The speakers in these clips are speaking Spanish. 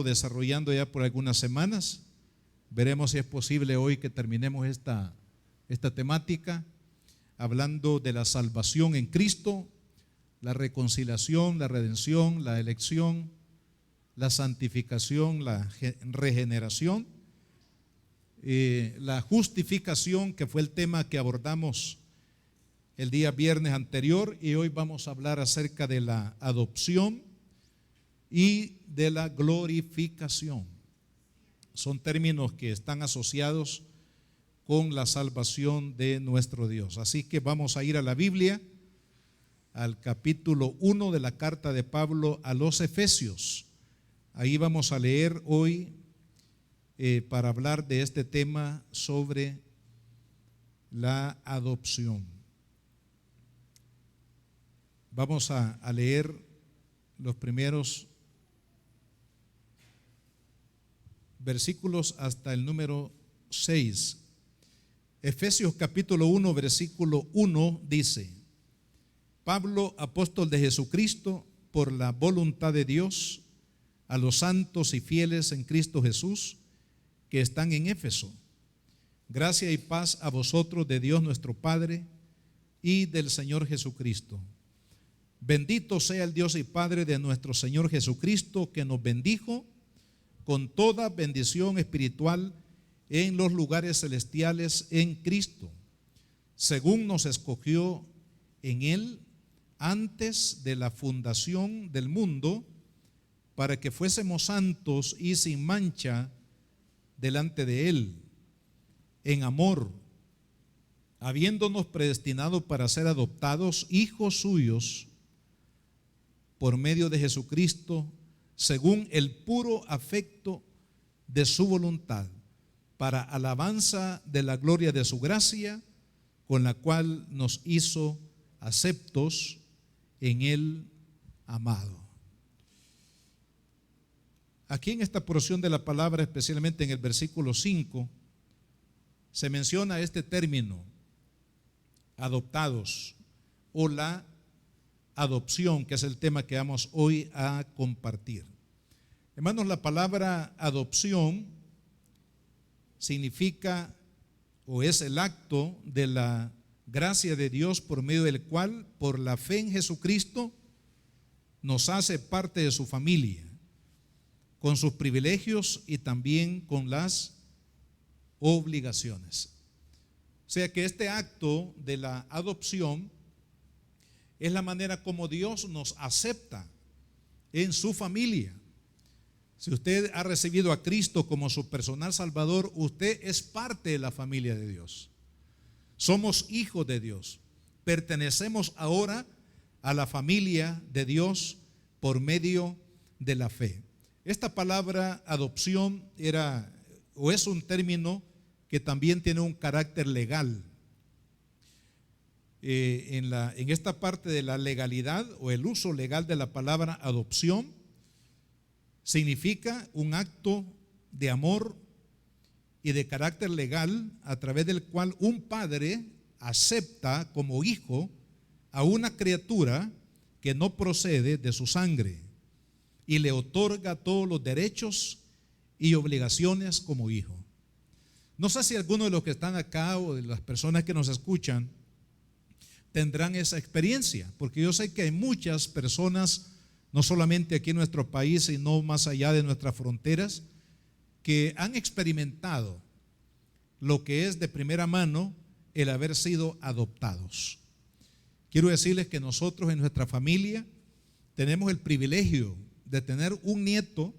desarrollando ya por algunas semanas. Veremos si es posible hoy que terminemos esta temática, hablando de la salvación en Cristo, la reconciliación, la redención, la elección, la santificación, la regeneración, la justificación, que fue el tema que abordamos el día viernes anterior, y hoy vamos a hablar acerca de la adopción y de la glorificación. Son términos que están asociados con la salvación de nuestro Dios. Así que vamos a ir a la Biblia, al capítulo 1 de la carta de Pablo a los Efesios. Ahí vamos a leer hoy para hablar de este tema sobre la adopción. Vamos a leer los primeros versículos hasta el número 6. Efesios capítulo 1, versículo 1 dice: Pablo, apóstol de Jesucristo, por la voluntad de Dios, a los santos y fieles en Cristo Jesús que están en Éfeso, gracia y paz a vosotros de Dios nuestro Padre y del Señor Jesucristo. Bendito sea el Dios y Padre de nuestro Señor Jesucristo, que nos bendijo con toda bendición espiritual en los lugares celestiales en Cristo, según nos escogió en Él antes de la fundación del mundo, para que fuésemos santos y sin mancha delante de Él, en amor, habiéndonos predestinado para ser adoptados hijos suyos por medio de Jesucristo, según el puro afecto de su voluntad, para alabanza de la gloria de su gracia, con la cual nos hizo aceptos en el amado. Aquí en esta porción de la palabra, especialmente en el versículo 5, se menciona este término, adoptados, o la adopción, que es el tema que vamos hoy a compartir. Hermanos, la palabra adopción significa o es el acto de la gracia de Dios por medio del cual, por la fe en Jesucristo, nos hace parte de su familia, con sus privilegios y también con las obligaciones. O sea que este acto de la adopción es la manera como Dios nos acepta en su familia. Si usted ha recibido a Cristo como su personal Salvador, usted es parte de la familia de Dios. Somos hijos de Dios. Pertenecemos ahora a la familia de Dios por medio de la fe. Esta palabra adopción era o es un término que también tiene un carácter legal. En esta parte de la legalidad o el uso legal de la palabra adopción, significa un acto de amor y de carácter legal a través del cual un padre acepta como hijo a una criatura que no procede de su sangre y le otorga todos los derechos y obligaciones como hijo. No sé si algunos de los que están acá o de las personas que nos escuchan tendrán esa experiencia, porque yo sé que hay muchas personas, no solamente aquí en nuestro país, sino más allá de nuestras fronteras, que han experimentado lo que es de primera mano el haber sido adoptados. Quiero decirles que nosotros en nuestra familia tenemos el privilegio de tener un nieto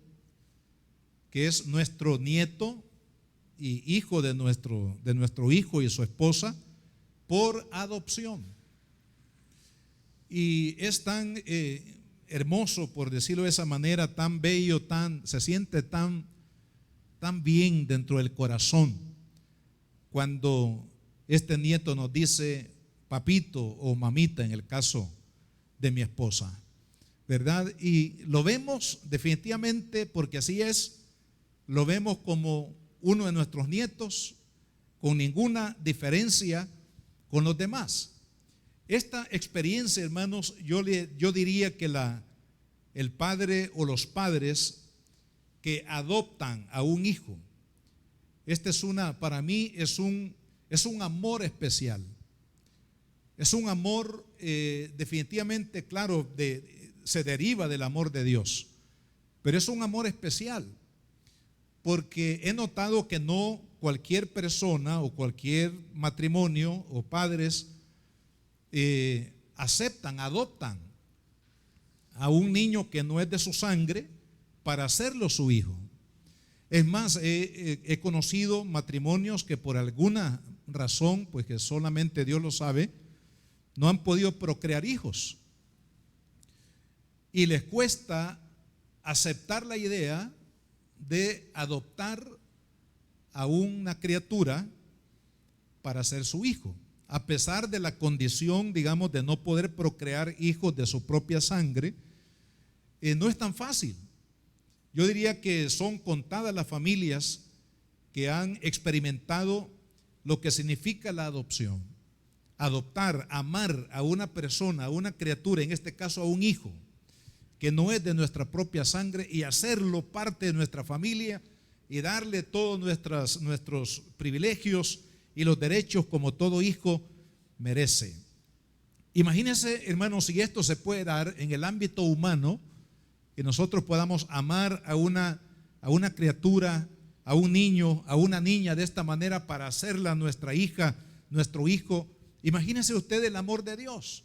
que es nuestro nieto y hijo de nuestro hijo y su esposa por adopción. Y es tan hermoso, por decirlo de esa manera, tan bello, se siente tan bien dentro del corazón cuando este nieto nos dice papito o mamita, en el caso de mi esposa, ¿verdad? Y lo vemos definitivamente, porque así es, lo vemos como uno de nuestros nietos, con ninguna diferencia con los demás. Esta experiencia, hermanos, yo diría que el padre o los padres que adoptan a un hijo. Para mí es un amor especial. Es un amor definitivamente, claro, se deriva del amor de Dios, pero es un amor especial, porque he notado que no cualquier persona o cualquier matrimonio o padres adoptan a un niño que no es de su sangre para hacerlo su hijo. Es más, he conocido matrimonios que por alguna razón, pues que solamente Dios lo sabe, no han podido procrear hijos y les cuesta aceptar la idea de adoptar a una criatura para ser su hijo, a pesar de la condición, digamos, de no poder procrear hijos de su propia sangre. No es tan fácil. Yo diría que son contadas las familias que han experimentado lo que significa la adopción. Adoptar, amar a una persona, a una criatura, en este caso a un hijo, que no es de nuestra propia sangre, y hacerlo parte de nuestra familia y darle todos nuestros privilegios y los derechos como todo hijo merece. Imagínense, hermanos, si esto se puede dar en el ámbito humano, que nosotros podamos amar a una criatura, a un niño, a una niña de esta manera para hacerla nuestra hija, nuestro hijo. Imagínense usted el amor de Dios,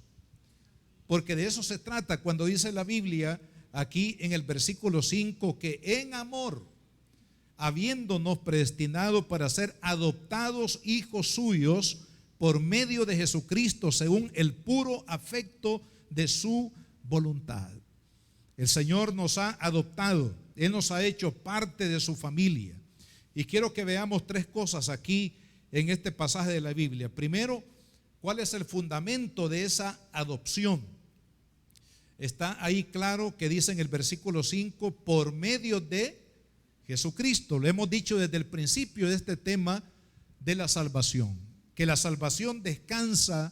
porque de eso se trata cuando dice la Biblia aquí en el versículo 5 que en amor, habiéndonos predestinado para ser adoptados hijos suyos por medio de Jesucristo según el puro afecto de su voluntad. El Señor nos ha adoptado, Él nos ha hecho parte de su familia. Y quiero que veamos tres cosas aquí en este pasaje de la Biblia. Primero, ¿cuál es el fundamento de esa adopción? Está ahí claro que dice en el versículo 5, por medio de Jesucristo. Lo hemos dicho desde el principio de este tema de la salvación, que la salvación descansa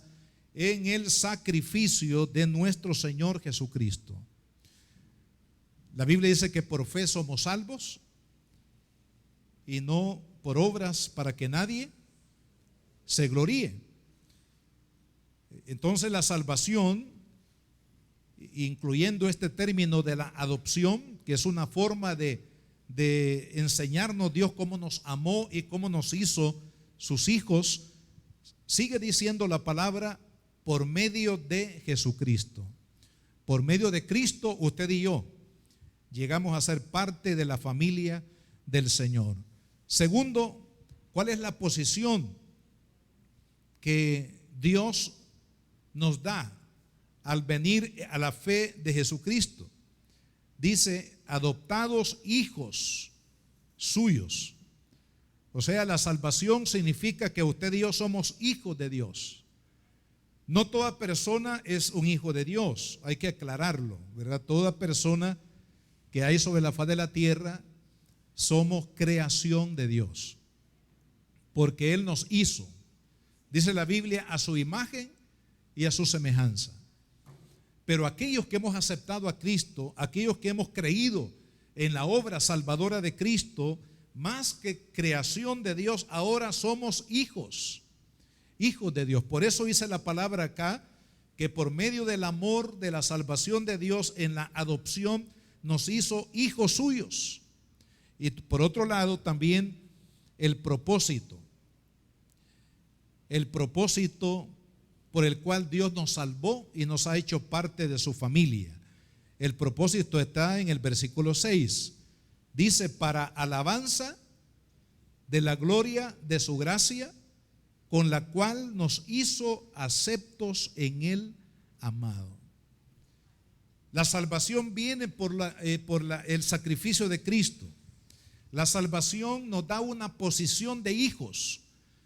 en el sacrificio de nuestro Señor Jesucristo. La Biblia dice que por fe somos salvos y no por obras, para que nadie se gloríe. Entonces la salvación, incluyendo este término de la adopción, que es una forma de enseñarnos Dios cómo nos amó y cómo nos hizo sus hijos, sigue diciendo la palabra por medio de Jesucristo. Por medio de Cristo, usted y yo llegamos a ser parte de la familia del Señor. Segundo, ¿cuál es la posición que Dios nos da al venir a la fe de Jesucristo? Dice, adoptados hijos suyos. O sea, la salvación significa que usted y yo somos hijos de Dios. No toda persona es un hijo de Dios, hay que aclararlo, ¿verdad? Toda persona que hay sobre la faz de la tierra somos creación de Dios, porque Él nos hizo, dice la Biblia, a su imagen y a su semejanza. Pero aquellos que hemos aceptado a Cristo, aquellos que hemos creído en la obra salvadora de Cristo, más que creación de Dios, ahora somos hijos de Dios. Por eso dice la palabra acá, que por medio del amor de la salvación de Dios en la adopción nos hizo hijos suyos. Y por otro lado también el propósito por el cual Dios nos salvó y nos ha hecho parte de su familia. El propósito está en el versículo 6. Dice, para alabanza de la gloria de su gracia, con la cual nos hizo aceptos en el amado. La salvación viene por el sacrificio de Cristo. La salvación nos da una posición de hijos,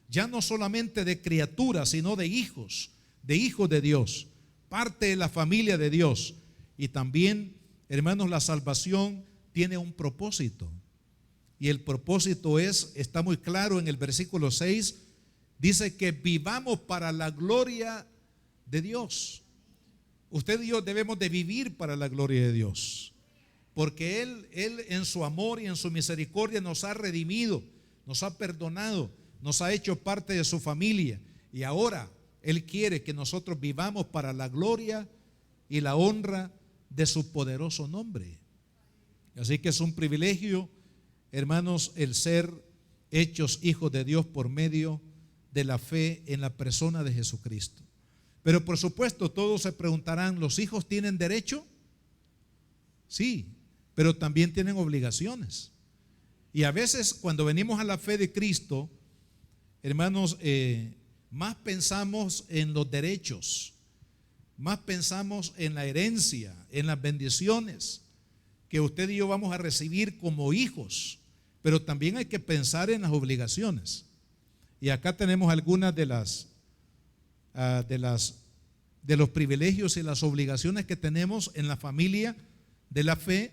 ya no solamente de criaturas, sino de hijos de Dios, parte de la familia de Dios. Y también, hermanos, la salvación tiene un propósito. Y el propósito está muy claro en el versículo 6, dice que vivamos para la gloria de Dios. Usted y yo debemos de vivir para la gloria de Dios. porque Él en su amor y en su misericordia nos ha redimido, nos ha perdonado, nos ha hecho parte de su familia, y ahora Él quiere que nosotros vivamos para la gloria y la honra de su poderoso nombre. Así que es un privilegio, hermanos, el ser hechos hijos de Dios por medio de la fe en la persona de Jesucristo. Pero por supuesto todos se preguntarán, ¿los hijos tienen derecho? Sí, pero también tienen obligaciones. Y a veces cuando venimos a la fe de Cristo, hermanos, más pensamos en los derechos, más pensamos en la herencia, en las bendiciones que usted y yo vamos a recibir como hijos, pero también hay que pensar en las obligaciones. Y acá tenemos algunas de los privilegios y las obligaciones que tenemos en la familia de la fe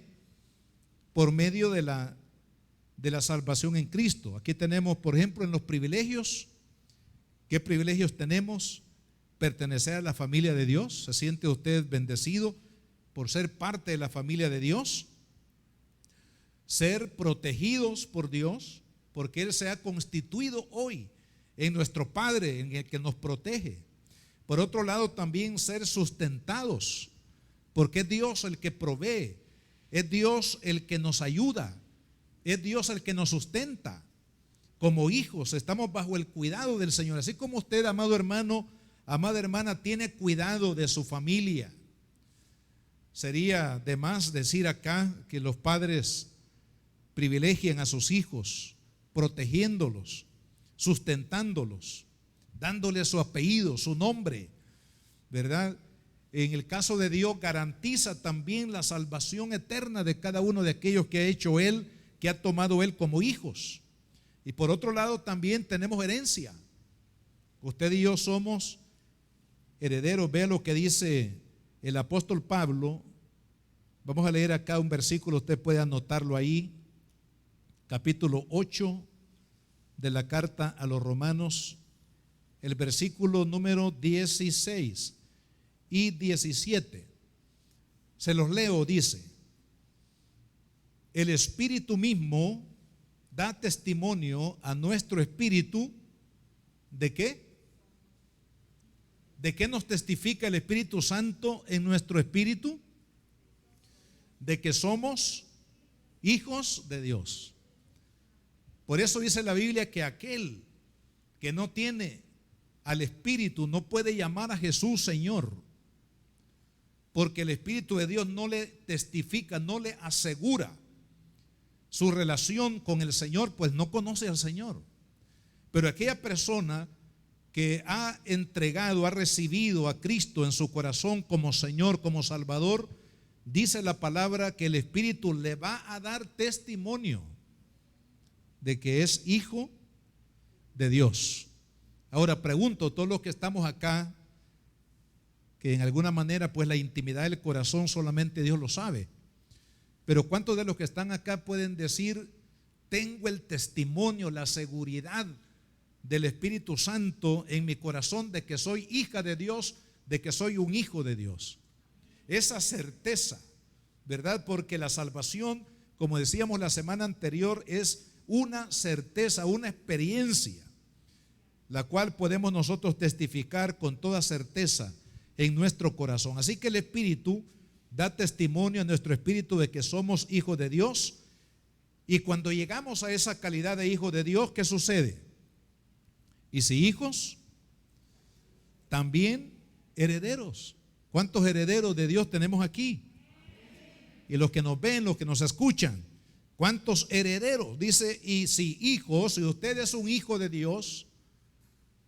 por medio de la salvación en Cristo. Aquí tenemos, por ejemplo, en los privilegios. ¿Qué privilegios tenemos? Pertenecer a la familia de Dios. ¿Se siente usted bendecido por ser parte de la familia de Dios? Ser protegidos por Dios, porque Él se ha constituido hoy en nuestro Padre, en el que nos protege. Por otro lado, también ser sustentados, porque es Dios el que provee, es Dios el que nos ayuda, es Dios el que nos sustenta. Como hijos estamos bajo el cuidado del Señor, así como usted, amado hermano, amada hermana, tiene cuidado de su familia. Sería de más decir acá que los padres privilegian a sus hijos, protegiéndolos, sustentándolos, dándole su apellido, su nombre, ¿verdad? En el caso de Dios garantiza también la salvación eterna de cada uno de aquellos que ha hecho Él, que ha tomado Él como hijos. Y por otro lado también tenemos herencia. Usted y yo somos herederos. Vea lo que dice el apóstol Pablo. Vamos a leer acá un versículo, usted puede anotarlo ahí. Capítulo 8 de la carta a los Romanos, el versículo número 16 y 17. Se los leo, dice: el Espíritu mismo da testimonio a nuestro espíritu. ¿De qué? ¿De qué nos testifica el Espíritu Santo en nuestro espíritu? De que somos hijos de Dios. Por eso dice la Biblia que aquel que no tiene al Espíritu no puede llamar a Jesús Señor, porque el Espíritu de Dios no le testifica, no le asegura su relación con el Señor, pues no conoce al Señor. Pero aquella persona que ha entregado, ha recibido a Cristo en su corazón como Señor, como Salvador, dice la palabra que el Espíritu le va a dar testimonio de que es hijo de Dios. Ahora pregunto, todos los que estamos acá, que en alguna manera pues la intimidad del corazón solamente Dios lo sabe, pero ¿cuántos de los que están acá pueden decir: tengo el testimonio, la seguridad del Espíritu Santo en mi corazón de que soy hija de Dios, de que soy un hijo de Dios? Esa certeza, ¿verdad? Porque la salvación, como decíamos la semana anterior, es una certeza, una experiencia, la cual podemos nosotros testificar con toda certeza en nuestro corazón. Así que el Espíritu da testimonio a nuestro espíritu de que somos hijos de Dios. Y cuando llegamos a esa calidad de hijo de Dios, ¿qué sucede? Y si hijos, también herederos. ¿Cuántos herederos de Dios tenemos aquí? Y los que nos ven, los que nos escuchan, ¿cuántos herederos? Dice, y si hijos, si usted es un hijo de Dios,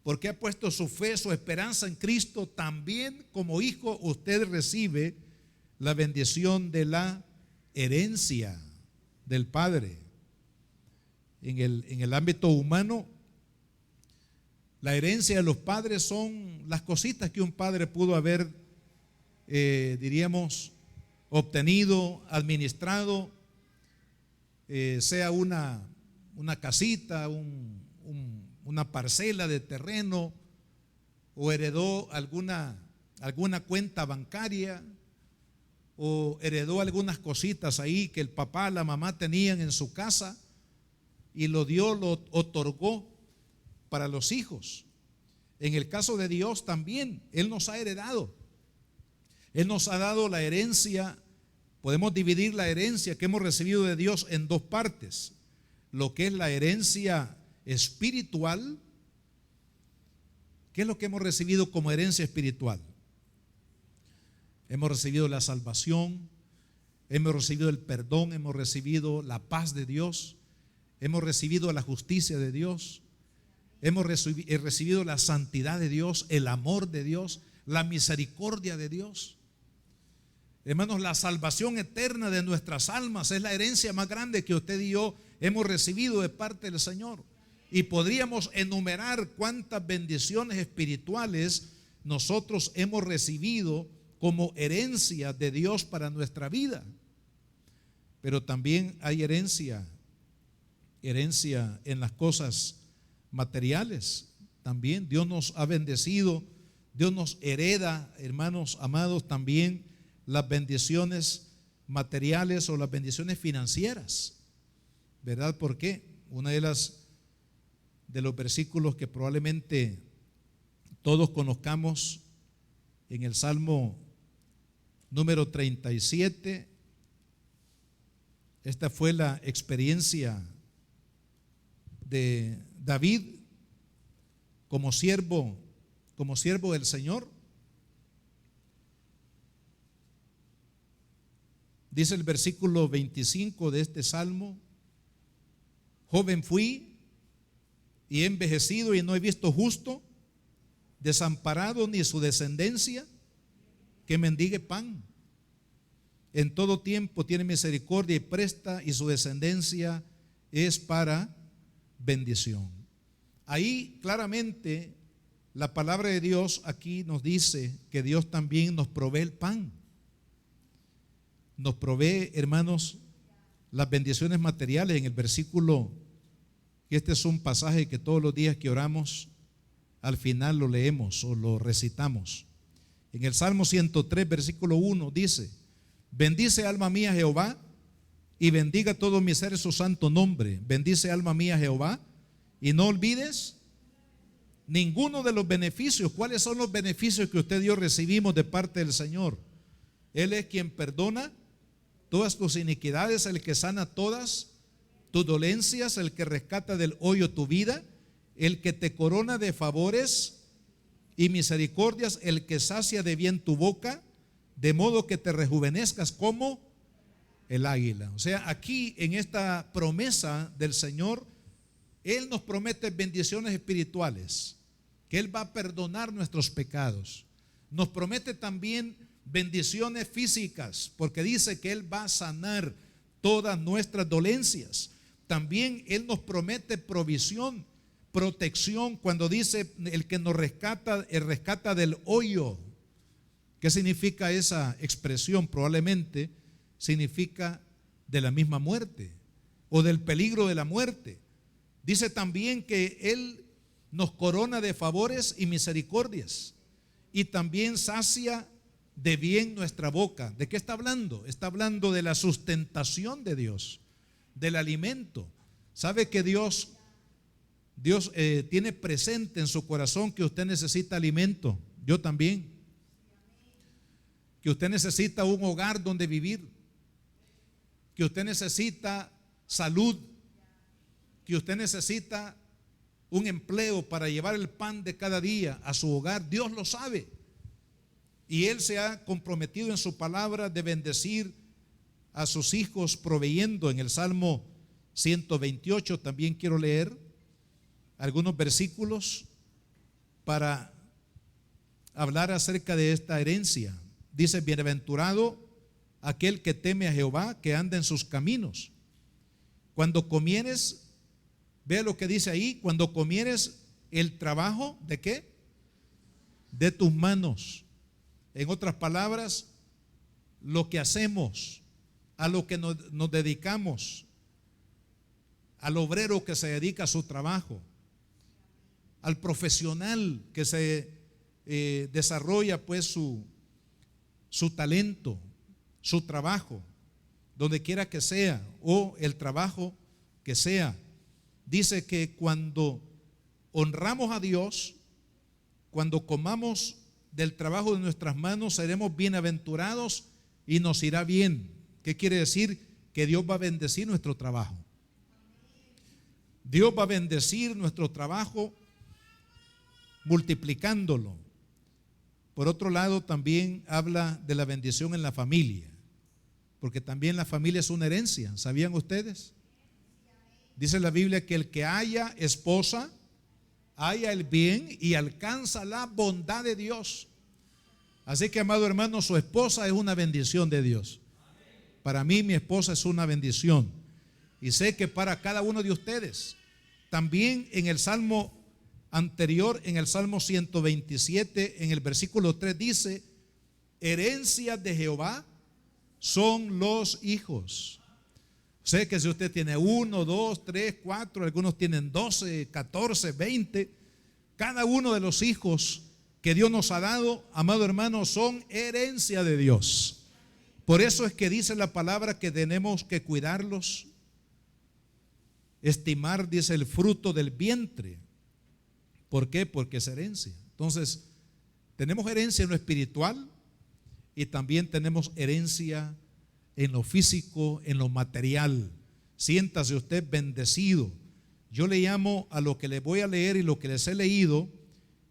porque ha puesto su fe, su esperanza en Cristo, también como hijo usted recibe la bendición de la herencia del Padre. En el ámbito humano, la herencia de los padres son las cositas que un padre pudo haber, diríamos, obtenido, administrado, sea una casita, una parcela de terreno, o heredó alguna cuenta bancaria, o heredó algunas cositas ahí que el papá, la mamá tenían en su casa y lo dio, lo otorgó para los hijos. En el caso de Dios también, Él nos ha heredado. Él nos ha dado la herencia. Podemos dividir la herencia que hemos recibido de Dios en dos partes: lo que es la herencia espiritual. ¿Qué es lo que hemos recibido como herencia espiritual? Hemos recibido la salvación, hemos recibido el perdón, hemos recibido la paz de Dios, hemos recibido la justicia de Dios, hemos recibido la santidad de Dios, el amor de Dios, la misericordia de Dios. Hermanos, la salvación eterna de nuestras almas es la herencia más grande que usted y yo hemos recibido de parte del Señor. Y podríamos enumerar cuántas bendiciones espirituales nosotros hemos recibido como herencia de Dios para nuestra vida. Pero también hay herencia en las cosas materiales. También Dios nos ha bendecido, Dios nos hereda, hermanos amados, también las bendiciones materiales o las bendiciones financieras. ¿Verdad? ¿Por qué? Una de los versículos que probablemente todos conozcamos en el Salmo número 37. Esta fue la experiencia de David como siervo del Señor. Dice el versículo 25 de este salmo: joven fui y he envejecido y no he visto justo desamparado ni su descendencia que mendigue pan. En todo tiempo tiene misericordia y presta, y su descendencia es para bendición. Ahí claramente la palabra de Dios aquí nos dice que Dios también nos provee el pan. Nos provee, hermanos, las bendiciones materiales. En el versículo, este es un pasaje que todos los días que oramos al final lo leemos o lo recitamos. En el Salmo 103, versículo 1 dice: bendice alma mía Jehová, y bendiga todo mi ser su santo nombre. Bendice alma mía Jehová, y no olvides ninguno de los beneficios. ¿Cuáles son los beneficios que usted y yo recibimos de parte del Señor? Él es quien perdona todas tus iniquidades, el que sana todas tus dolencias, el que rescata del hoyo tu vida, el que te corona de favores y misericordias, el que sacia de bien tu boca, de modo que te rejuvenezcas como el águila. O sea, aquí en esta promesa del Señor, Él nos promete bendiciones espirituales, que Él va a perdonar nuestros pecados. Nos promete también bendiciones físicas, porque dice que Él va a sanar todas nuestras dolencias. También Él nos promete provisión, protección, cuando dice el que nos rescata, el rescata del hoyo. ¿Qué significa esa expresión? Probablemente significa de la misma muerte o del peligro de la muerte. Dice también que Él nos corona de favores y misericordias, y también sacia de bien nuestra boca. ¿De qué está hablando? Está hablando de la sustentación de Dios, del alimento. ¿Sabe que Dios tiene presente en su corazón que usted necesita alimento? Yo también. Que usted necesita un hogar donde vivir, que usted necesita salud, que usted necesita un empleo para llevar el pan de cada día a su hogar. Dios lo sabe, y Él se ha comprometido en su palabra de bendecir a sus hijos proveyendo. En el Salmo 128 también quiero leer algunos versículos para hablar acerca de esta herencia. Dice: bienaventurado aquel que teme a Jehová, que anda en sus caminos. Cuando comieres, vea lo que dice ahí: cuando comieres el trabajo, ¿de qué? De tus manos. En otras palabras, lo que hacemos, a lo que nos dedicamos, al obrero que se dedica a su trabajo, al profesional que se desarrolla pues su talento, su trabajo, donde quiera que sea, o el trabajo que sea. Dice que cuando honramos a Dios, cuando comamos del trabajo de nuestras manos, seremos bienaventurados y nos irá bien. ¿Qué quiere decir? Que Dios va a bendecir nuestro trabajo. Dios va a bendecir nuestro trabajo multiplicándolo. Por otro lado, también habla de la bendición en la familia, porque también la familia es una herencia. ¿Sabían ustedes? Dice la Biblia que el que haya esposa, haya el bien y alcanza la bondad de Dios. Así que, amado hermano, su esposa es una bendición de Dios. Para mí, mi esposa es una bendición. Y sé que para cada uno de ustedes. También en el Salmo anterior, en el Salmo 127, en el versículo 3 dice: herencia de Jehová son los hijos. Sé que si usted tiene 1, 2, 3, 4, algunos tienen 12, 14, 20, cada uno de los hijos que Dios nos ha dado, amado hermano, son herencia de Dios. Por eso es que dice la palabra que tenemos que cuidarlos, estimar, dice, el fruto del vientre. ¿Por qué? Porque es herencia. Entonces, tenemos herencia en lo espiritual y también tenemos herencia en lo físico, en lo material. Siéntase usted bendecido. Yo le llamo a lo que le voy a leer y lo que les he leído,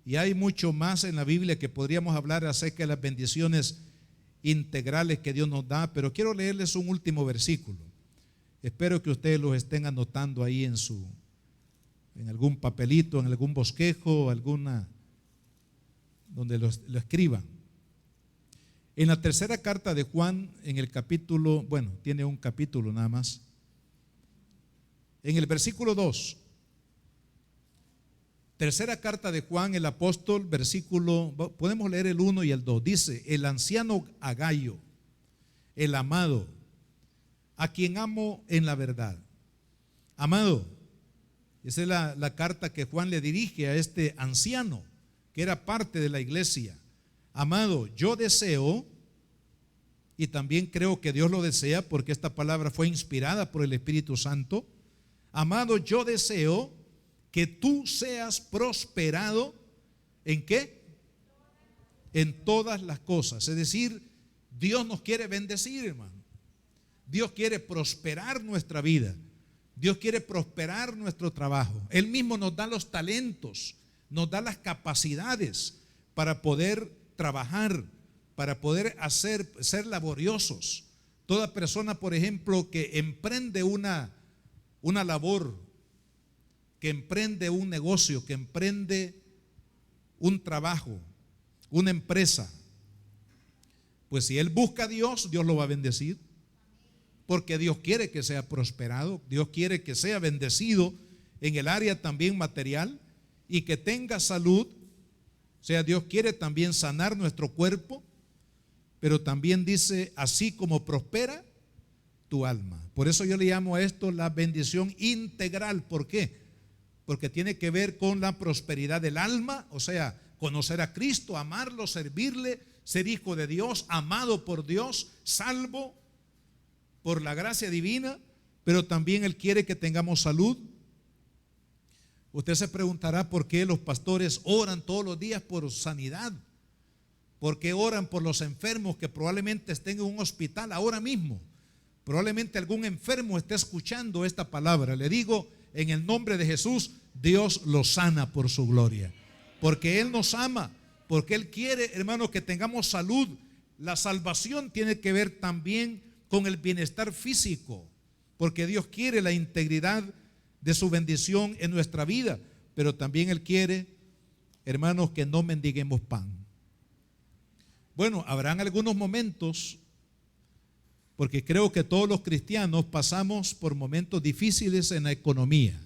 y hay mucho más en la Biblia que podríamos hablar acerca de las bendiciones integrales que Dios nos da, pero quiero leerles un último versículo. Espero que ustedes los estén anotando ahí en algún papelito, en algún bosquejo, donde lo escriban. En la tercera carta de Juan, en el capítulo, tiene un capítulo nada más. En el versículo 2, tercera carta de Juan, el apóstol, podemos leer el 1 y el 2. Dice: el anciano Agayo, el amado, a quien amo en la verdad. Amado, esa es la carta que Juan le dirige a este anciano que era parte de la iglesia. Amado, yo deseo, y también creo que Dios lo desea porque esta palabra fue inspirada por el Espíritu Santo. Amado, yo deseo que tú seas prosperado. ¿En qué? En todas las cosas. Es decir, Dios nos quiere bendecir, hermano. Dios quiere prosperar nuestra vida. Dios quiere prosperar nuestro trabajo. Él mismo nos da los talentos, nos da las capacidades para poder trabajar, para poder ser laboriosos. Toda persona, por ejemplo, que emprende una labor, que emprende un negocio, que emprende un trabajo, una empresa, pues si él busca a Dios, Dios lo va a bendecir, porque Dios quiere que sea prosperado, Dios quiere que sea bendecido en el área también material y que tenga salud. O sea, Dios quiere también sanar nuestro cuerpo, pero también dice: así como prospera tu alma. Por eso yo le llamo a esto la bendición integral. ¿Por qué? Porque tiene que ver con la prosperidad del alma, o sea, conocer a Cristo, amarlo, servirle, ser hijo de Dios, amado por Dios, salvo por la gracia divina, pero también Él quiere que tengamos salud. Usted se preguntará por qué los pastores oran todos los días por sanidad, por qué oran por los enfermos que probablemente estén en un hospital ahora mismo. Probablemente algún enfermo esté escuchando esta palabra. Le digo, en el nombre de Jesús, Dios los sana por su gloria, porque Él nos ama, porque Él quiere, hermano, que tengamos salud. La salvación tiene que ver también con el bienestar físico, porque Dios quiere la integridad de su bendición en nuestra vida, pero también Él quiere, hermanos, que no mendiguemos pan. Bueno, habrán algunos momentos, porque creo que todos los cristianos pasamos por momentos difíciles en la economía.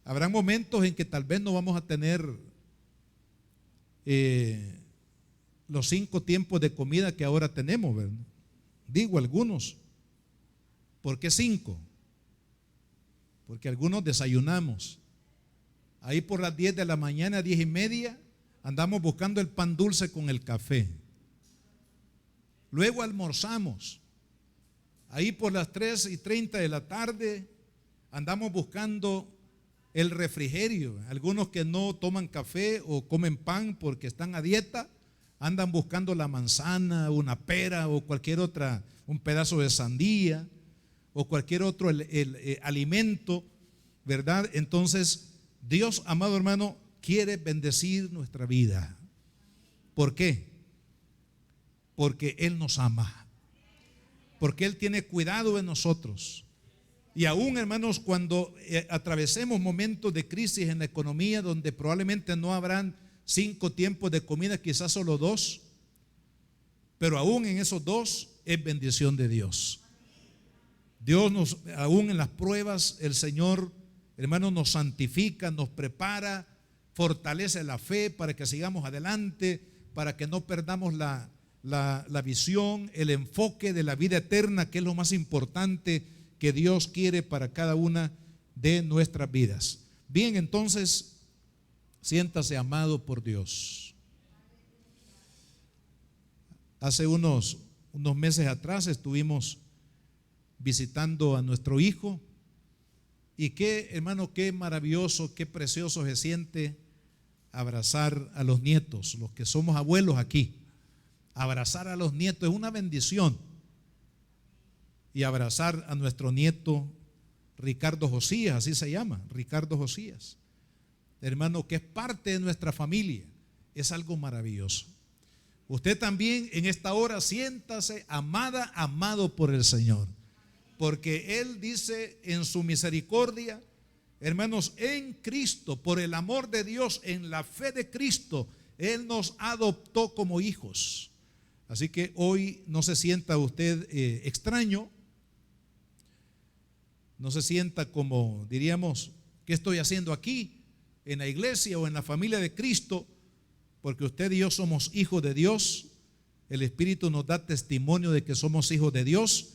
Habrán momentos en que tal vez no vamos a tener los 5 tiempos de comida que ahora tenemos, ¿verdad? Digo algunos. ¿Por qué 5? Porque algunos desayunamos. Ahí por las 10 de la mañana, 10:30, andamos buscando el pan dulce con el café. luego almorzamos. Ahí por las 3:30 de la tarde andamos buscando el refrigerio. Algunos que no toman café o comen pan porque están a dieta, andan buscando la manzana, una pera o cualquier otra, un pedazo de sandía o cualquier otro alimento, ¿verdad? Entonces, Dios, amado hermano, quiere bendecir nuestra vida. ¿Por qué? Porque Él nos ama, porque Él tiene cuidado de nosotros. Y aún, hermanos, cuando atravesemos momentos de crisis en la economía, donde probablemente no habrán 5 tiempos de comida, quizás solo 2, pero aún en esos 2 es bendición de Dios. Dios aún en las pruebas, el Señor, hermanos, nos santifica, nos prepara, fortalece la fe para que sigamos adelante, para que no perdamos la visión, el enfoque de la vida eterna, que es lo más importante que Dios quiere para cada una de nuestras vidas. Bien, entonces, siéntase amado por Dios. Hace unos meses atrás estuvimos visitando a nuestro hijo, y qué, hermano, qué maravilloso, qué precioso se siente abrazar a los nietos, los que somos abuelos aquí. Abrazar a los nietos es una bendición. Y abrazar a nuestro nieto Ricardo Josías, así se llama, Ricardo Josías, hermano, que es parte de nuestra familia, es algo maravilloso. Usted también en esta hora siéntase amada, amado por el Señor, porque Él dice en su misericordia, hermanos, en Cristo, por el amor de Dios, en la fe de Cristo, Él nos adoptó como hijos. Así que hoy no se sienta usted extraño, no se sienta como, diríamos, ¿qué estoy haciendo aquí en la iglesia o en la familia de Cristo? Porque usted y yo somos hijos de Dios. El Espíritu nos da testimonio de que somos hijos de Dios,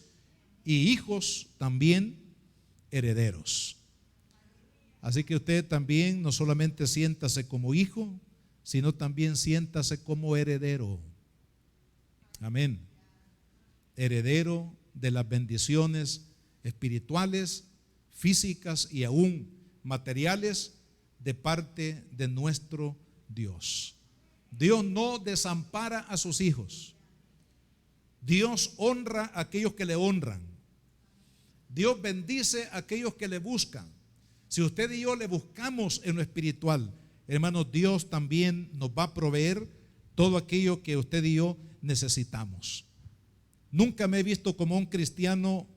y hijos también herederos. Así que usted también no solamente siéntase como hijo, sino también siéntase como heredero. Amén. Heredero de las bendiciones espirituales, físicas y aún materiales de parte de nuestro Dios. Dios no desampara a sus hijos. Dios honra a aquellos que le honran. Dios bendice a aquellos que le buscan. Si usted y yo le buscamos en lo espiritual, hermanos, Dios también nos va a proveer todo aquello que usted y yo necesitamos. Nunca me he visto como un cristiano,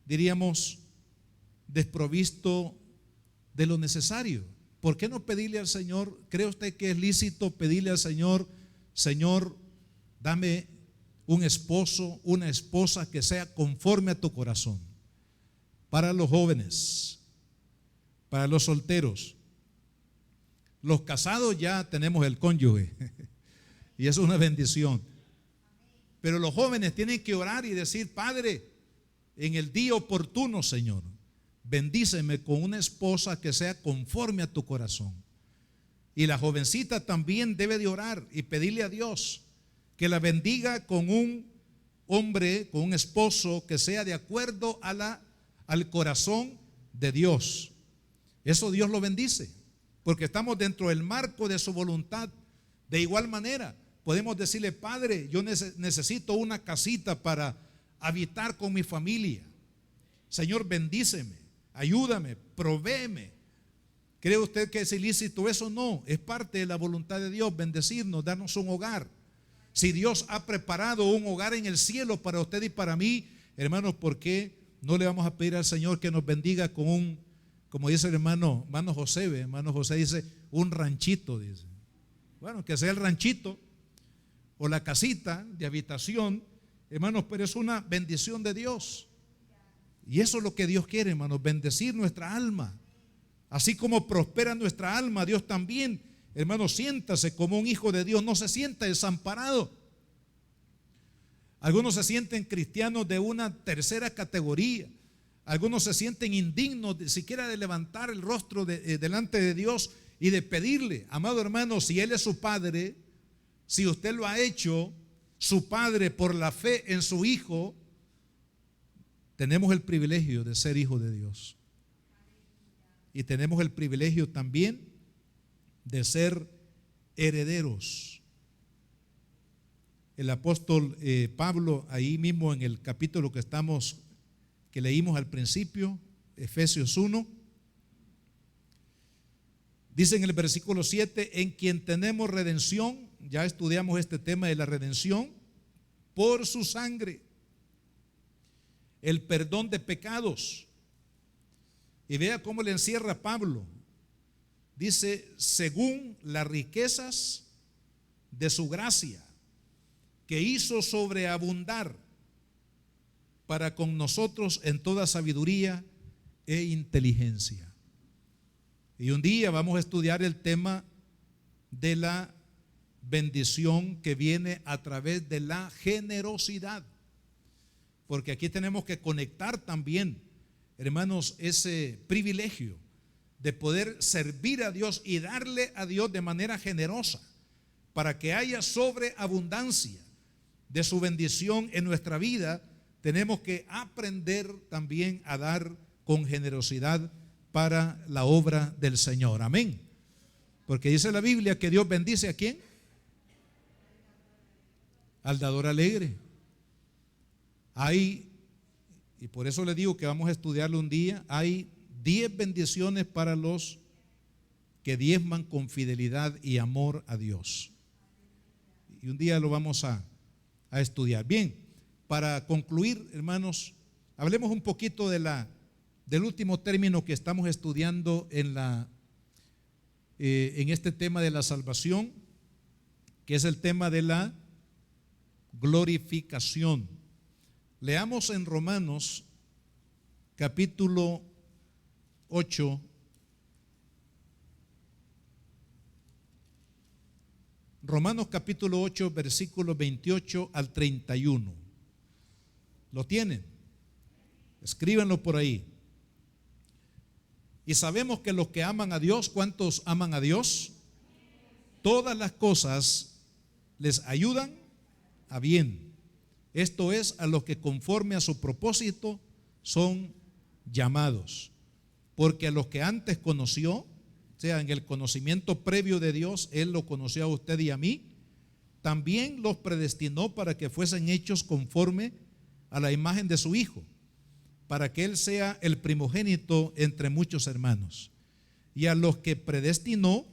diríamos, desprovisto de lo necesario. ¿Por qué no pedirle al Señor? ¿Cree usted que es lícito pedirle al Señor, Señor, dame un esposo, una esposa que sea conforme a tu corazón? Para los jóvenes, para los solteros, los casados ya tenemos el cónyuge y eso es una bendición. Pero los jóvenes tienen que orar y decir: Padre, en el día oportuno, Señor, bendíceme con una esposa que sea conforme a tu corazón. Y la jovencita también debe de orar y pedirle a Dios que la bendiga con un hombre, con un esposo que sea de acuerdo al corazón de Dios. Eso Dios lo bendice, porque estamos dentro del marco de su voluntad. De igual manera, podemos decirle: Padre, yo necesito una casita para habitar con mi familia. Señor, bendíceme, ayúdame, provéeme. ¿Cree usted que es ilícito eso? No, es parte de la voluntad de Dios, bendecirnos, darnos un hogar. Si Dios ha preparado un hogar en el cielo para usted y para mí, hermanos, ¿por qué no le vamos a pedir al Señor que nos bendiga con un, como dice el hermano José? Hermano José dice, un ranchito, dice. Bueno, que sea el ranchito o la casita de habitación, hermanos, pero es una bendición de Dios. Y eso es lo que Dios quiere, hermanos, bendecir nuestra alma. Así como prospera nuestra alma, Dios también, hermanos, siéntase como un hijo de Dios, no se sienta desamparado. Algunos se sienten cristianos de una tercera categoría. Algunos se sienten indignos siquiera de levantar el rostro delante de Dios y de pedirle: amado hermano, si Él es su Padre, si usted lo ha hecho, su Padre por la fe en su Hijo, tenemos el privilegio de ser hijos de Dios. Y tenemos el privilegio también de ser herederos. El apóstol Pablo, ahí mismo en el capítulo que leímos al principio, Efesios 1, dice en el versículo 7, en quien tenemos redención, ya estudiamos este tema de la redención, por su sangre, el perdón de pecados. Y vea cómo le encierra Pablo. Dice, según las riquezas de su gracia, que hizo sobreabundar para con nosotros en toda sabiduría e inteligencia. Y un día vamos a estudiar el tema de la bendición que viene a través de la generosidad, porque aquí tenemos que conectar también, hermanos, ese privilegio de poder servir a Dios y darle a Dios de manera generosa, para que haya sobreabundancia de su bendición en nuestra vida. Tenemos que aprender también a dar con generosidad para la obra del Señor. Amén. Porque dice la Biblia que Dios bendice ¿a quién? Al dador alegre. Y por eso le digo que vamos a estudiarlo un día, hay 10 bendiciones para los que diezman con fidelidad y amor a Dios. Y un día lo vamos a estudiar. Bien, para concluir, hermanos, hablemos un poquito del último término que estamos estudiando en este tema de la salvación, que es el tema de la glorificación. Leamos en Romanos capítulo 8. Romanos capítulo 8, versículos 28 al 31. ¿Lo tienen? Escríbanlo por ahí. Y sabemos que los que aman a Dios, ¿cuántos aman a Dios? Todas las cosas les ayudan a bien. Esto es, a los que conforme a su propósito son llamados. Porque a los que antes conoció, o sea, en el conocimiento previo de Dios, Él lo conoció a usted y a mí, también los predestinó para que fuesen hechos conforme a la imagen de su Hijo, para que Él sea el primogénito entre muchos hermanos. Y a los que predestinó,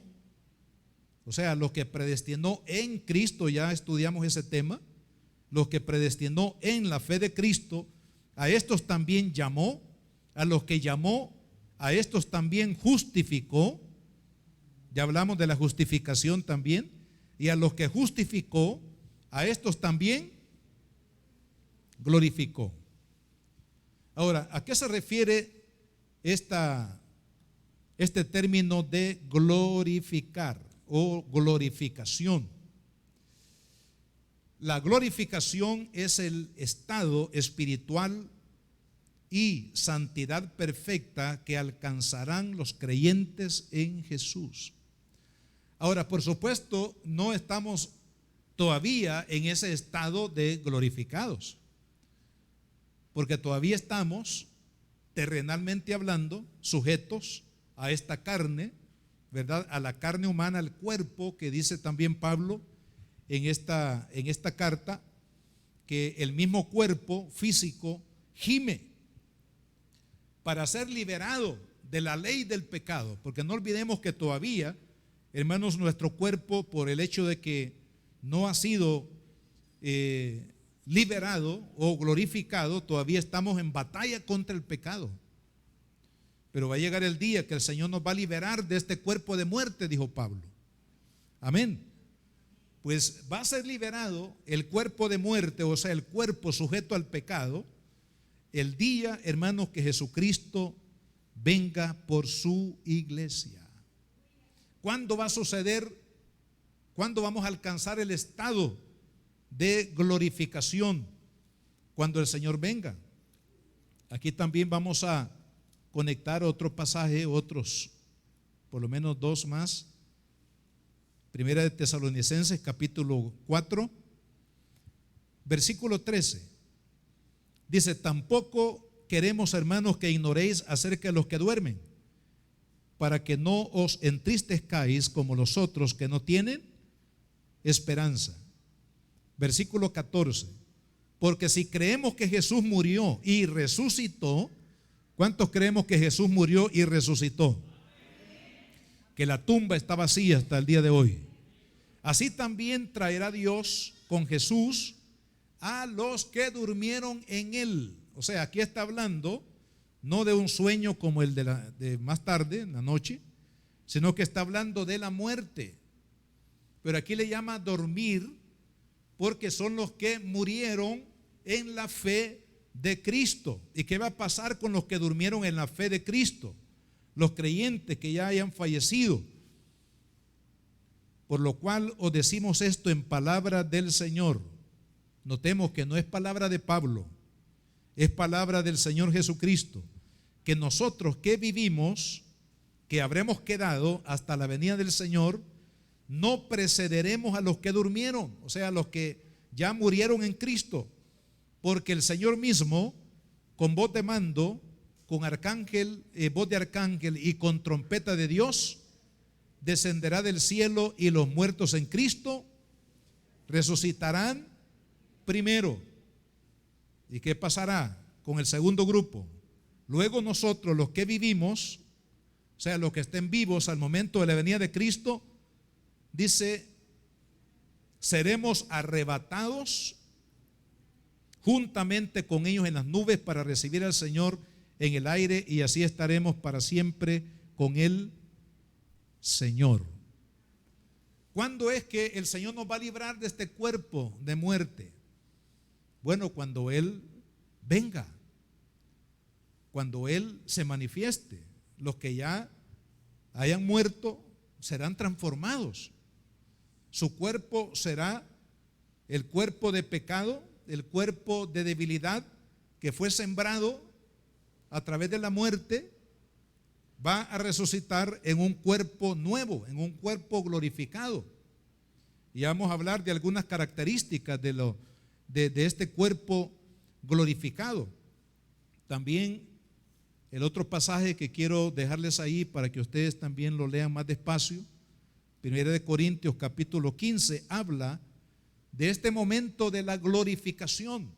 o sea, a los que predestinó en Cristo, ya estudiamos ese tema, los que predestinó en la fe de Cristo, a estos también llamó, a los que llamó, a estos también justificó, ya hablamos de la justificación también, y a los que justificó, a estos también glorificó. Ahora, ¿a qué se refiere este término de glorificar o glorificación? La glorificación es el estado espiritual y santidad perfecta que alcanzarán los creyentes en Jesús. Ahora, por supuesto, no estamos todavía en ese estado de glorificados, porque todavía estamos, terrenalmente hablando, sujetos a esta carne, ¿verdad? A la carne humana, al cuerpo, que dice también Pablo en esta carta, que el mismo cuerpo físico gime para ser liberado de la ley del pecado, porque no olvidemos que todavía, hermanos, nuestro cuerpo, por el hecho de que no ha sido liberado o glorificado, todavía estamos en batalla contra el pecado. Pero va a llegar el día que el Señor nos va a liberar de este cuerpo de muerte, dijo Pablo. Amén. Pues va a ser liberado el cuerpo de muerte, o sea, el cuerpo sujeto al pecado, el día, hermanos, que Jesucristo venga por su iglesia. ¿Cuándo va a suceder? ¿Cuándo vamos a alcanzar el estado de glorificación? Cuando el Señor venga. Aquí también vamos a conectar otro pasaje, otros, por lo menos dos más. Primera de Tesalonicenses, capítulo 4, Versículo 13. Dice: tampoco queremos, hermanos, que ignoréis acerca de los que duermen, para que no os entristezcáis como los otros que no tienen esperanza. Versículo 14. Porque si creemos que Jesús murió y resucitó, ¿cuántos creemos que Jesús murió y resucitó? Que la tumba está vacía hasta el día de hoy. Así también traerá Dios con Jesús a los que durmieron en él. O sea, aquí está hablando no de un sueño como el de más tarde, en la noche, sino que está hablando de la muerte. Pero aquí le llama dormir porque son los que murieron en la fe de Cristo. ¿Y qué va a pasar con los que durmieron en la fe de Cristo? Los creyentes que ya hayan fallecido. Por lo cual os decimos esto en palabra del Señor. Notemos que no es palabra de Pablo, es palabra del Señor Jesucristo, que nosotros que vivimos, que habremos quedado hasta la venida del Señor, no precederemos a los que durmieron, o sea, a los que ya murieron en Cristo, porque el Señor mismo, con voz de mando, con arcángel, voz de arcángel y con trompeta de Dios, descenderá del cielo, y los muertos en Cristo resucitarán primero. ¿Y qué pasará con el segundo grupo? Luego nosotros, los que vivimos, o sea, los que estén vivos al momento de la venida de Cristo, dice, seremos arrebatados juntamente con ellos en las nubes para recibir al Señor en el aire, y así estaremos para siempre con el Señor. ¿Cuándo es que el Señor nos va a librar de este cuerpo de muerte? Bueno, cuando Él venga, cuando Él se manifieste. Los que ya hayan muerto serán transformados. Su cuerpo será el cuerpo de pecado, el cuerpo de debilidad que fue sembrado a través de la muerte, va a resucitar en un cuerpo nuevo, en un cuerpo glorificado. Y vamos a hablar de algunas características de este cuerpo glorificado. También el otro pasaje que quiero dejarles ahí para que ustedes también lo lean más despacio, 1 Corintios capítulo 15, habla de este momento de la glorificación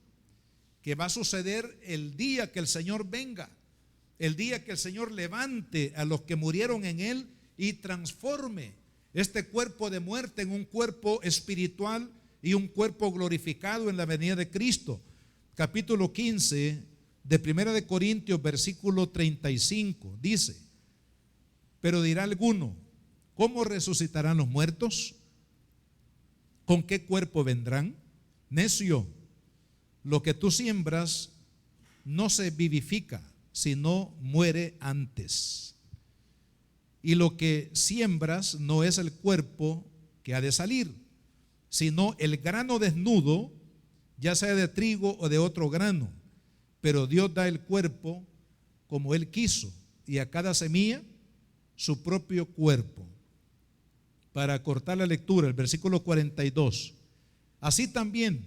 que va a suceder el día que el Señor venga, el día que el Señor levante a los que murieron en Él y transforme este cuerpo de muerte en un cuerpo espiritual y un cuerpo glorificado en la venida de Cristo. Capítulo 15 de 1 Corintios, versículo 35, dice: pero dirá alguno, ¿cómo resucitarán los muertos? ¿Con qué cuerpo vendrán? Necio, lo que tú siembras no se vivifica, sino muere antes. Y lo que siembras no es el cuerpo que ha de salir, sino el grano desnudo, ya sea de trigo o de otro grano. Pero Dios da el cuerpo como Él quiso, y a cada semilla su propio cuerpo. Para cortar la lectura, el versículo 42. Así también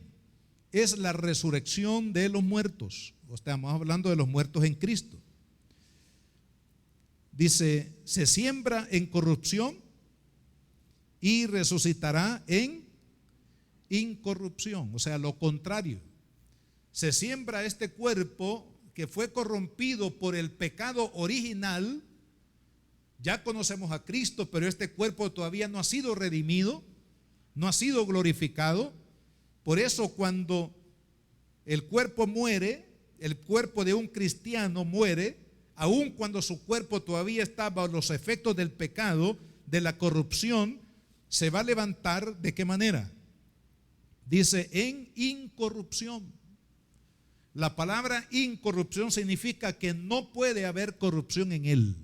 es la resurrección de los muertos. Estamos hablando de los muertos en Cristo. Dice, se siembra en corrupción y resucitará en incorrupción. O sea, lo contrario. Se siembra este cuerpo que fue corrompido por el pecado original. Ya conocemos a Cristo, pero este cuerpo todavía no ha sido redimido, no ha sido glorificado. Por eso cuando el cuerpo muere, el cuerpo de un cristiano muere, aun cuando su cuerpo todavía está bajo los efectos del pecado, de la corrupción, se va a levantar. ¿De qué manera? Dice, en incorrupción. La palabra incorrupción significa que no puede haber corrupción en él.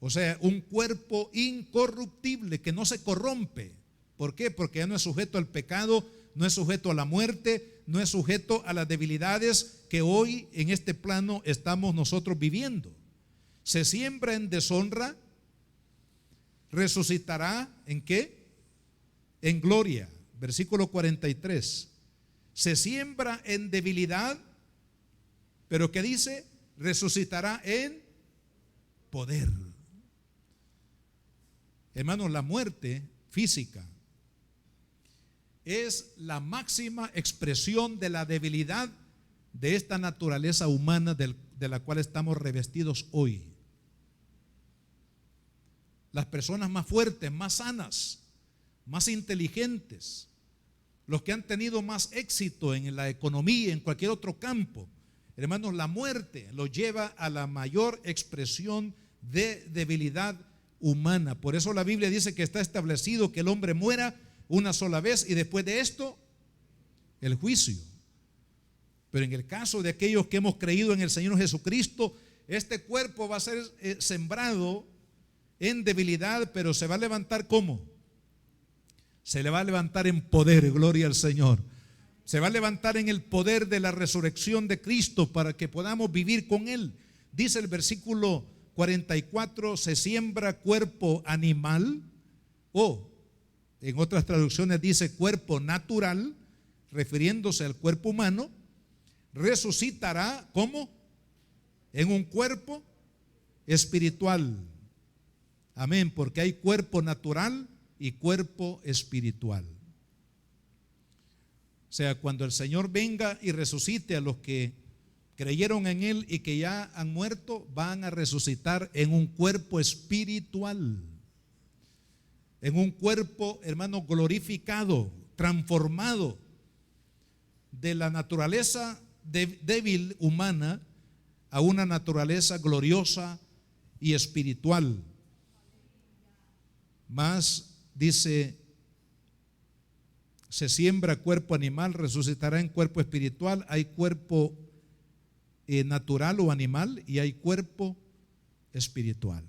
O sea, un cuerpo incorruptible que no se corrompe. ¿Por qué? Porque ya no es sujeto al pecado, no es sujeto a la muerte, no es sujeto a las debilidades que hoy en este plano estamos nosotros viviendo. Se siembra en deshonra, resucitará ¿en qué? En gloria. versículo 43. Se siembra en debilidad, pero ¿qué dice? Resucitará en poder. Hermanos, la muerte física es la máxima expresión de la debilidad de esta naturaleza humana de la cual estamos revestidos hoy. Las personas más fuertes, más sanas, más inteligentes, los que han tenido más éxito en la economía, en cualquier otro campo, hermanos, la muerte los lleva a la mayor expresión de debilidad humana. Por eso la Biblia dice que está establecido que el hombre muera una sola vez y después de esto el juicio. Pero en el caso de aquellos que hemos creído en el Señor Jesucristo, este cuerpo va a ser sembrado en debilidad, pero se va a levantar ¿cómo? Se le va a levantar en poder, gloria al Señor. Se va a levantar en el poder de la resurrección de Cristo para que podamos vivir con Él. Dice el versículo 44, se siembra cuerpo animal, o en otras traducciones dice cuerpo natural, refiriéndose al cuerpo humano. Resucitará ¿cómo? En un cuerpo espiritual. Amén, porque hay cuerpo natural y cuerpo espiritual. O sea, cuando el Señor venga y resucite a los que creyeron en Él y que ya han muerto, van a resucitar en un cuerpo espiritual, en un cuerpo, hermano, glorificado, transformado de la naturaleza débil humana a una naturaleza gloriosa y espiritual. Más dice, se siembra cuerpo animal, resucitará en cuerpo espiritual. Hay cuerpo natural o animal y hay cuerpo espiritual.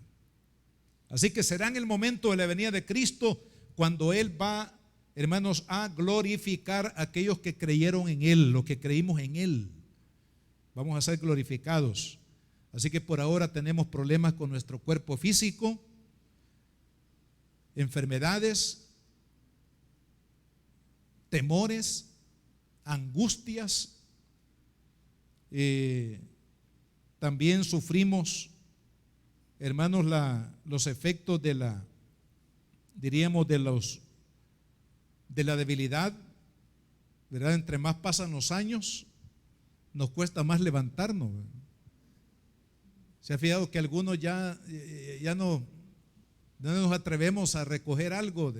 Así que será en el momento de la venida de Cristo cuando Él va, hermanos, a glorificar a aquellos que creyeron en Él, los que creímos en Él. Vamos a ser glorificados. Así que por ahora tenemos problemas con nuestro cuerpo físico, enfermedades, temores, angustias. También sufrimos, hermanos, los efectos de la, diríamos, de la debilidad, ¿verdad? Entre más pasan los años, nos cuesta más levantarnos. Se ha fijado que algunos ya no nos atrevemos a recoger algo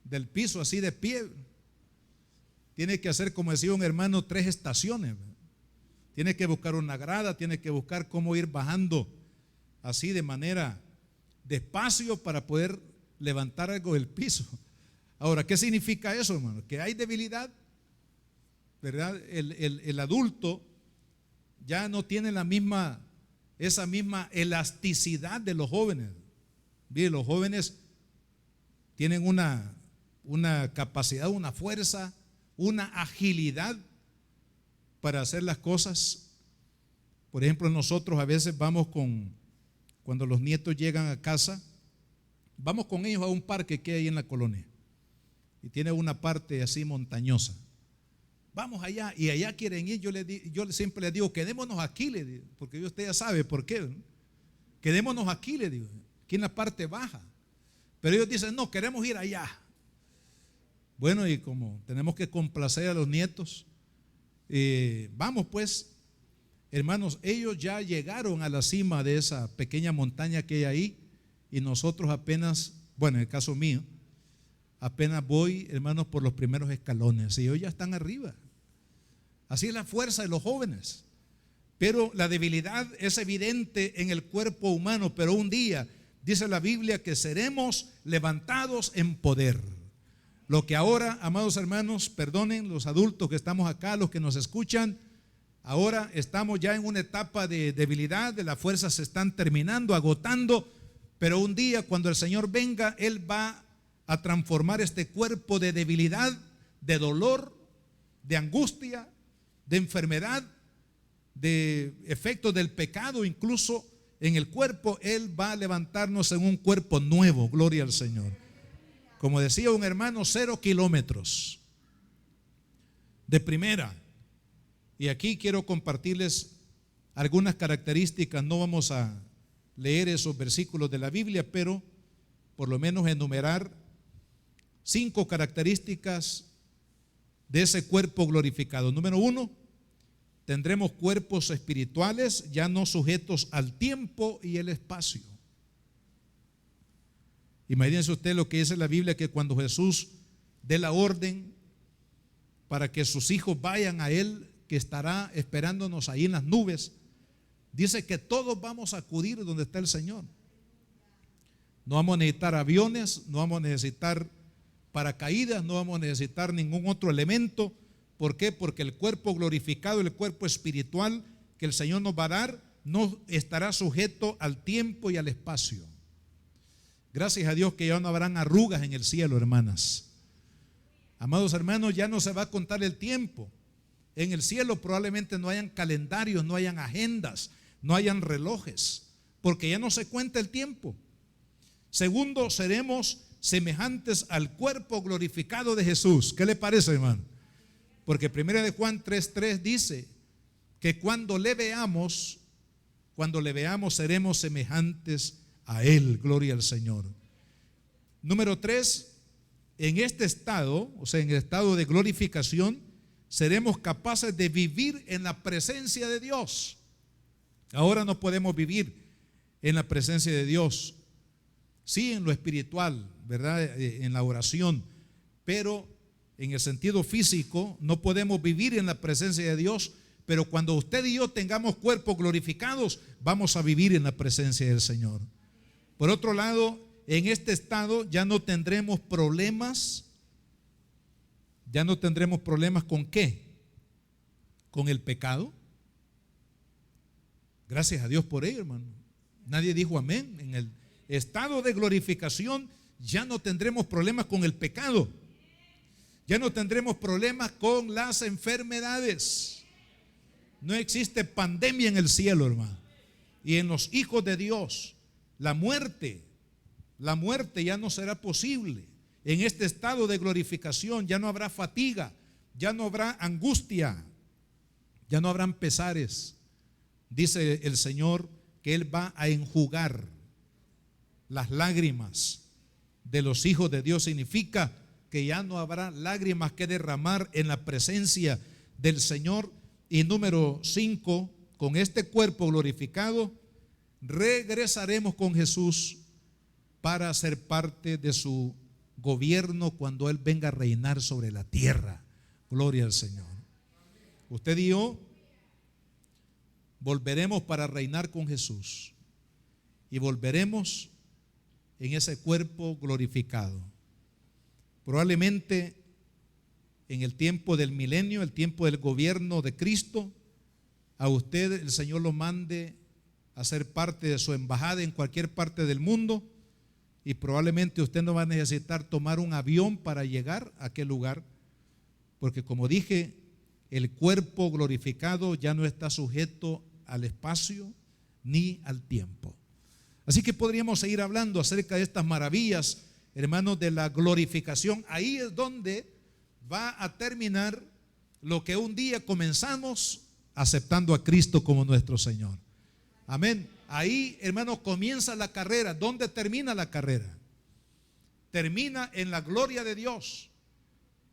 del piso así de pie. Tiene que hacer, como decía un hermano, 3 estaciones. Tiene que buscar una grada, tiene que buscar cómo ir bajando así de manera despacio para poder levantar algo del piso. Ahora, ¿qué significa eso, hermano? Que hay debilidad, ¿verdad? El adulto ya no tiene esa misma elasticidad de los jóvenes. Bien, los jóvenes tienen una capacidad, una fuerza, una agilidad para hacer las cosas. Por ejemplo, nosotros a veces vamos cuando los nietos llegan a casa, vamos con ellos a un parque que hay en la colonia y tiene una parte así montañosa. Vamos allá y allá quieren ir. Yo siempre les digo, quedémonos aquí, le digo, porque usted ya sabe por qué, ¿no? Quedémonos aquí, le digo, aquí en la parte baja. Pero ellos dicen, no, queremos ir allá. Bueno, y como tenemos que complacer a los nietos, vamos pues, hermanos, ellos ya llegaron a la cima de esa pequeña montaña que hay ahí y nosotros apenas, bueno, en el caso mío, apenas voy, hermanos, por los primeros escalones y ellos ya están arriba. Así es la fuerza de los jóvenes. Pero la debilidad es evidente en el cuerpo humano, pero un día dice la Biblia que seremos levantados en poder. Lo que ahora, amados hermanos, perdonen los adultos que estamos acá, los que nos escuchan, ahora estamos ya en una etapa de debilidad, de las fuerzas se están terminando, agotando, pero un día cuando el Señor venga, Él va a transformar este cuerpo de debilidad, de dolor, de angustia, de enfermedad, de efectos del pecado, incluso en el cuerpo. Él va a levantarnos en un cuerpo nuevo, gloria al Señor. Como decía un hermano, 0 kilómetros de primera. Y aquí quiero compartirles algunas características. No vamos a leer esos versículos de la Biblia, pero por lo menos enumerar 5 características de ese cuerpo glorificado. Número 1, tendremos cuerpos espirituales ya no sujetos al tiempo y el espacio. Imagínense usted lo que dice la Biblia, que cuando Jesús dé la orden para que sus hijos vayan a Él, que estará esperándonos ahí en las nubes, dice que todos vamos a acudir donde está el Señor. No vamos a necesitar aviones, no vamos a necesitar paracaídas, no vamos a necesitar ningún otro elemento. ¿Por qué? Porque el cuerpo glorificado, el cuerpo espiritual que el Señor nos va a dar, no estará sujeto al tiempo y al espacio. Gracias a Dios que ya no habrán arrugas en el cielo, hermanas. Amados hermanos, ya no se va a contar el tiempo. En el cielo probablemente no hayan calendarios, no hayan agendas, no hayan relojes, porque ya no se cuenta el tiempo. Segundo, seremos semejantes al cuerpo glorificado de Jesús. ¿Qué le parece, hermano? Porque 1 de Juan 3:3 dice que cuando le veamos seremos semejantes a Él. Gloria al Señor. Número 3, en este estado, o sea, en el estado de glorificación, seremos capaces de vivir en la presencia de Dios. Ahora no podemos vivir en la presencia de Dios, sí en lo espiritual, ¿verdad? En la oración, pero en el sentido físico no podemos vivir en la presencia de Dios. Pero cuando usted y yo tengamos cuerpos glorificados, vamos a vivir en la presencia del Señor. Por otro lado, en este estado ya no tendremos problemas. Ya no tendremos problemas ¿con qué? Con el pecado. Gracias a Dios por ello, hermano. Nadie dijo amén. En el estado de glorificación ya no tendremos problemas con el pecado. Ya no tendremos problemas con las enfermedades. No existe pandemia en el cielo, hermano. Y en los hijos de Dios, la muerte ya no será posible. En este estado de glorificación ya no habrá fatiga, ya no habrá angustia, ya no habrán pesares. Dice el Señor que Él va a enjugar las lágrimas de los hijos de Dios. Significa que ya no habrá lágrimas que derramar en la presencia del Señor. Y número 5, con este cuerpo glorificado, regresaremos con Jesús para ser parte de su gobierno cuando Él venga a reinar sobre la tierra. Gloria al Señor. Usted y yo volveremos para reinar con Jesús y volveremos en ese cuerpo glorificado. Probablemente en el tiempo del milenio, el tiempo del gobierno de Cristo, a usted el Señor lo mande a ser parte de su embajada en cualquier parte del mundo, y probablemente usted no va a necesitar tomar un avión para llegar a aquel lugar, porque como dije, el cuerpo glorificado ya no está sujeto al espacio ni al tiempo. Así que podríamos seguir hablando acerca de estas maravillas, hermanos, de la glorificación. Ahí es donde va a terminar lo que un día comenzamos aceptando a Cristo como nuestro Señor. Amén. Ahí, hermanos, comienza la carrera. ¿Dónde termina la carrera? Termina en la gloria de Dios,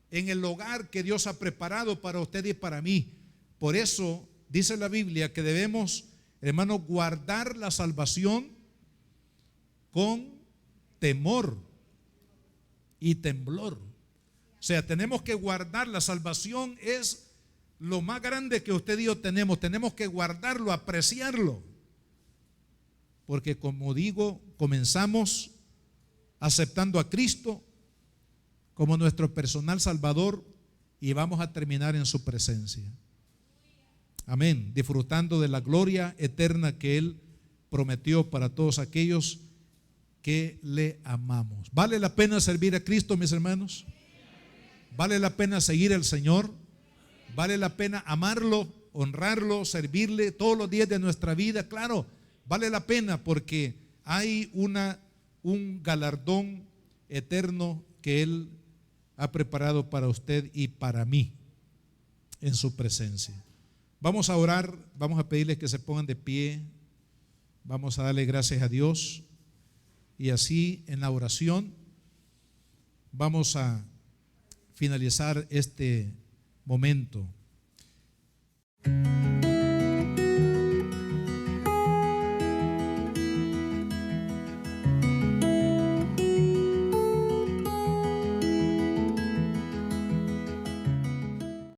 en el hogar que Dios ha preparado para usted y para mí. Por eso dice la Biblia que debemos, hermanos, guardar la salvación con temor y temblor. O sea, tenemos que guardar la salvación. Es lo más grande que usted y yo tenemos. Tenemos que guardarlo, apreciarlo. Porque como digo, comenzamos aceptando a Cristo como nuestro personal Salvador y vamos a terminar en su presencia. Amén. Disfrutando de la gloria eterna que Él prometió para todos aquellos que le amamos. ¿Vale la pena servir a Cristo, mis hermanos? ¿Vale la pena seguir al Señor? ¿Vale la pena amarlo, honrarlo, servirle todos los días de nuestra vida? Claro, vale la pena porque hay un galardón eterno que Él ha preparado para usted y para mí en su presencia. Vamos a orar, vamos a pedirles que se pongan de pie, vamos a darle gracias a Dios y así en la oración vamos a finalizar este momento.